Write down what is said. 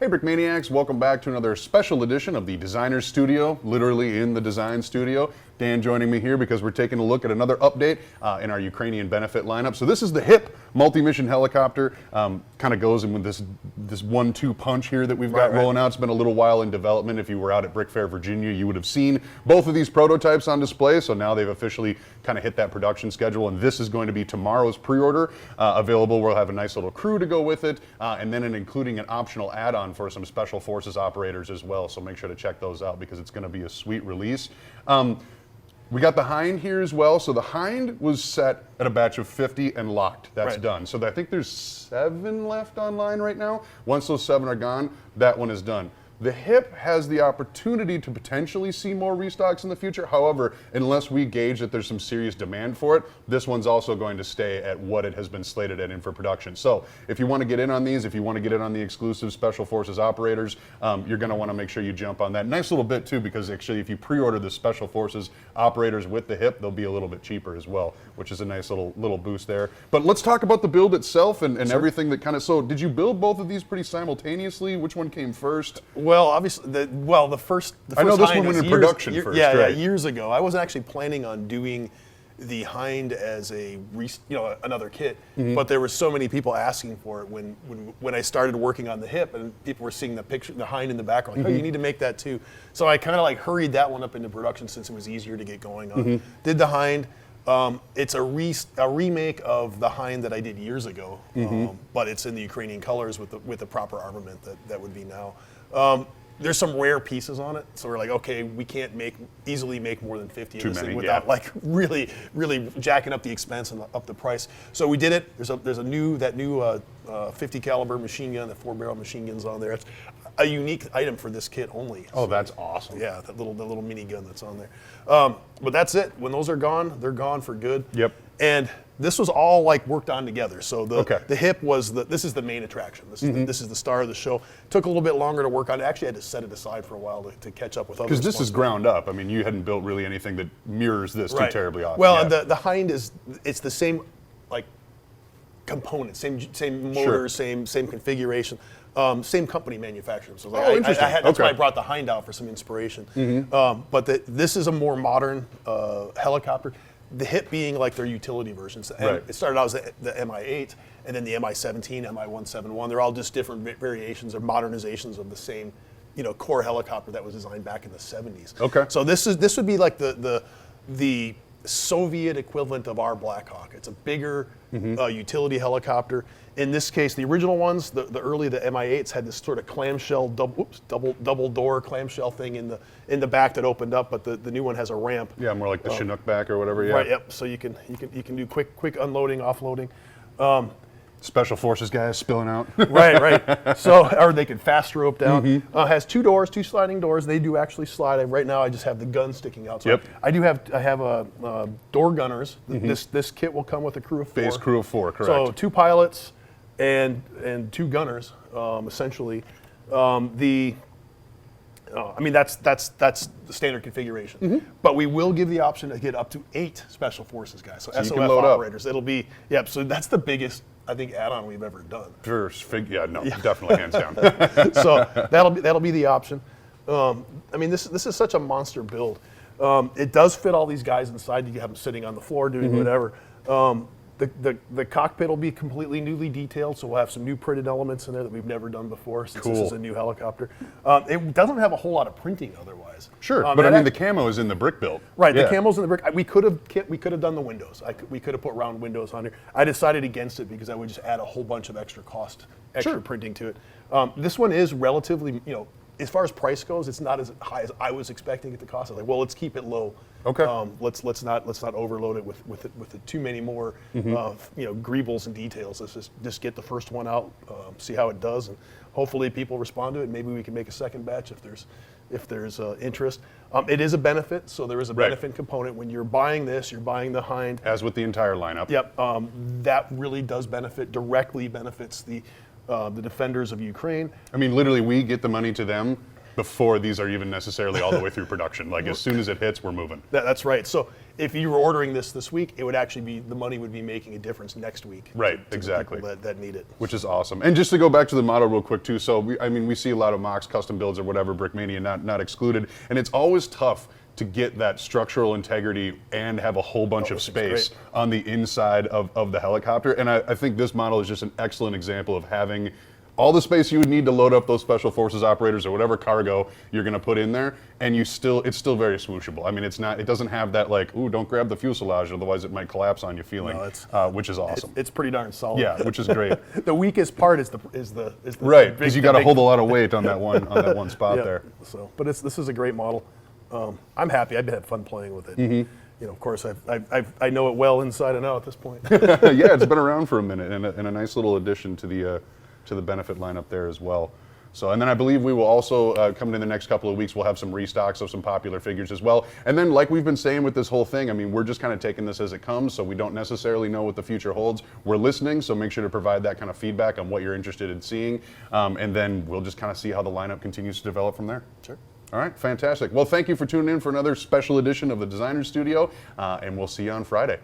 Hey Brickmaniacs, welcome back to another special edition of the Designer's Studio, literally in the design studio. Dan joining me here because we're taking a look at another update in our Ukrainian benefit lineup. So this is the HIP multi-mission helicopter. Kind of goes in with this 1-2 punch here that we've got rolling out. It's been a little while in development. If you were out at Brick Fair, Virginia, you would have seen both of these prototypes on display. So now they've officially kind of hit that production schedule, and this is going to be tomorrow's pre-order available. We'll have a nice little crew to go with it, and then including an optional add-on for some Special Forces operators as well. So make sure to check those out because it's going to be a sweet release. We got the Hind here as well. So the Hind was set at a batch of 50 and locked. That's done. So I think there's 7 left online right now. Once those 7 are gone, that one is done. The HIP has the opportunity to potentially see more restocks in the future. However, unless we gauge that there's some serious demand for it, this one's also going to stay at what it has been slated at in for production. So if you want to get in on these, if you want to get in on the exclusive Special Forces operators, you're going to want to make sure you jump on that. Nice little bit too, because actually if you pre-order the Special Forces operators with the HIP, they'll be a little bit cheaper as well, which is a nice little boost there. But let's talk about the build itself and everything that kind of, so did you build both of these pretty simultaneously? Which one came first? Well, obviously, the first I know this one went in production first. Yeah, years ago. I wasn't actually planning on doing the Hind as a another kit, but there were so many people asking for it when I started working on the HIP, and people were seeing the picture, the Hind in the background, like, oh, you need to make that too. So I kind of like hurried that one up into production since it was easier to get going on. Did the Hind. It's a remake of the Hind that I did years ago, but it's in the Ukrainian colors with the proper armament that would be now. There's some rare pieces on it, so we're like, okay, we can't easily make more than 50 of this thing without like really jacking up the expense and up the price. So we did it. There's a new 50 caliber machine gun, the 4-barrel machine gun's on there. It's a unique item for this kit only. Oh, that's awesome. Yeah, that little mini gun that's on there. But that's it. When those are gone, they're gone for good. Yep. And this was all like worked on together. So the HIP was this is the main attraction. This is the star of the show. Took a little bit longer to work on. I actually had to set it aside for a while to catch up with others. Because this is ground up. I mean, you hadn't built really anything that mirrors this too terribly often. Well, the Hind it's the same like components, same motor, same configuration. Same company manufacturer. So interesting. That's why I brought the Hind out for some inspiration. But this is a more modern helicopter. The HIP being like their utility versions. It started out as the Mi-8, and then the Mi-17, Mi-171. They're all just different variations or modernizations of the same, core helicopter that was designed back in the 70s. Okay. So this would be like the Soviet equivalent of our Black Hawk. It's a bigger utility helicopter. In this case, the original ones, the Mi-8s had this sort of clamshell, double door clamshell thing in the back that opened up, but the new one has a ramp. Yeah, more like the Chinook back or whatever. Yeah. Right. Yep. So you can do quick unloading, offloading. Special Forces guys spilling out. right. So, or they can fast rope down. Has 2 doors, 2 sliding doors. They do actually slide. Right now, I just have the gun sticking out. So I have a door gunners. This kit will come with a crew of 4. Base crew of 4, correct. So 2 pilots and 2 gunners, essentially. I mean that's the standard configuration. But we will give the option to get up to 8 Special Forces guys. So SOF operators. It'll be So that's the biggest, I think, add-on we've ever done. Definitely hands down. So that'll be the option. I mean, this is such a monster build. It does fit all these guys inside. You have them sitting on the floor doing whatever. The cockpit will be completely newly detailed, so we'll have some new printed elements in there that we've never done before since this is a new helicopter. It doesn't have a whole lot of printing otherwise. Sure, but I mean the camo is in the brick build. Right, the camo's in the brick. We could have done the windows. We could have put round windows on here. I decided against it because I would just add a whole bunch of extra printing to it. This one is relatively, as far as price goes, it's not as high as I was expecting it to cost. I was like, well, let's keep it low. Okay. Let's not overload it with too many more greebles and details. Let's just get the first one out, see how it does, and hopefully people respond to it. Maybe we can make a second batch if there's interest. It is a benefit, so there is a benefit component when you're buying this. You're buying the Hind, as with the entire lineup. Yep. That really does directly benefits the defenders of Ukraine. I mean, literally, we get the money to them before these are even necessarily all the way through production. Like as soon as it hits, we're moving. That's right. So if you were ordering this week, it would actually be, the money would be making a difference next week. Right, to exactly. the people that need it. Which is awesome. And just to go back to the model real quick too, so we see a lot of mocks, custom builds or whatever, Brickmania not excluded, and it's always tough to get that structural integrity and have a whole bunch of space on the inside of the helicopter. And I think this model is just an excellent example of having all the space you would need to load up those special forces operators or whatever cargo you're going to put in there, and it's still very smooshable. I mean, it doesn't have that like, ooh, don't grab the fuselage, otherwise it might collapse on you feeling, which is awesome. It's pretty darn solid. Yeah, which is great. The weakest part is the right, because you got to hold a lot of weight on that one spot there. So, but this is a great model. I'm happy. I've had fun playing with it. You know, of course, I know it well inside and out at this point. Yeah, it's been around for a minute, and a nice little addition to the benefit lineup there as well. So, and then I believe we will also, coming in the next couple of weeks, we'll have some restocks of some popular figures as well. And then, like we've been saying with this whole thing, I mean, we're just kind of taking this as it comes, so we don't necessarily know what the future holds. We're listening, so make sure to provide that kind of feedback on what you're interested in seeing, and then we'll just kind of see how the lineup continues to develop from there. Sure. All right, fantastic. Well, thank you for tuning in for another special edition of the Designer Studio, and we'll see you on Friday.